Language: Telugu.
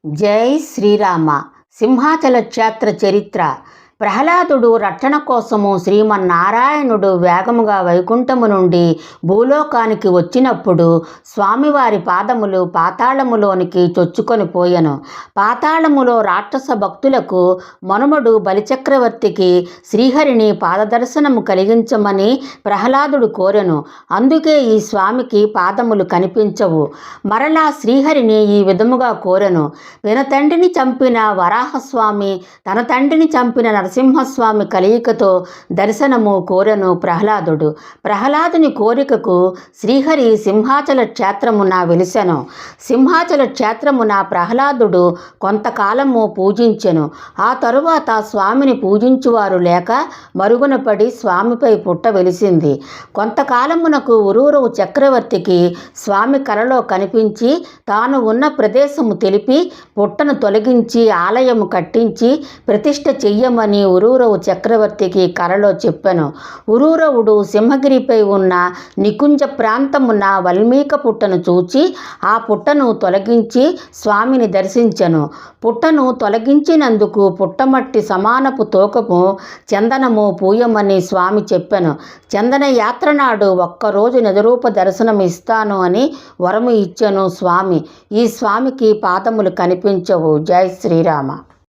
జై శ్రీరామ. సింహాచల క్షేత్ర చరిత్ర. ప్రహ్లాదుడు రక్షణ కోసము శ్రీమన్నారాయణుడు వేగముగా వైకుంఠము నుండి భూలోకానికి వచ్చినప్పుడు స్వామివారి పాదములు పాతాళములోనికి చొచ్చుకొని పోయెను. పాతాళములో రాక్షస భక్తులకు మనుమడు బలిచక్రవర్తికి శ్రీహరిని పాదదర్శనము కలిగించమని ప్రహ్లాదుడు కోరెను. అందుకే ఈ స్వామికి పాదములు కనిపించవు. మరలా శ్రీహరిని ఈ విధముగా కోరెను. తన తండ్రిని చంపిన వరాహస్వామి తన తండ్రిని చంపిన నరసింహస్వామి కలయికతో దర్శనము కోరెను ప్రహ్లాదుడు. ప్రహ్లాదుని కోరికకు శ్రీహరి సింహాచల క్షేత్రమున వెలిసెను. సింహాచల క్షేత్రమున ప్రహ్లాదుడు కొంతకాలము పూజించెను. ఆ తరువాత స్వామిని పూజించువారు లేక మరుగున పడి స్వామిపై పుట్ట వెలిసింది. కొంతకాలమునకు ఉరూరవు చక్రవర్తికి స్వామి కలలో కనిపించి తాను ఉన్న ప్రదేశము తెలిపి పుట్టను తొలగించి ఆలయము కట్టించి ప్రతిష్ఠ చెయ్యమని ఉరూరవు చక్రవర్తికి కలలో చెప్పెను. ఉరూరవుడు సింహగిరిపై ఉన్న నికుంజ ప్రాంతమున వల్మీక పుట్టను చూచి ఆ పుట్టను తొలగించి స్వామిని దర్శించెను. పుట్టను తొలగించినందుకు పుట్టమట్టి సమానపు తూకము చందనము పూయమని స్వామి చెప్పెను. చందన యాత్ర నాడు ఒక్కరోజు నిజరూప దర్శనం ఇస్తాను అని వరము ఇచ్చెను స్వామి. ఈ స్వామికి పాదములు కనిపించవు. జై శ్రీరామ.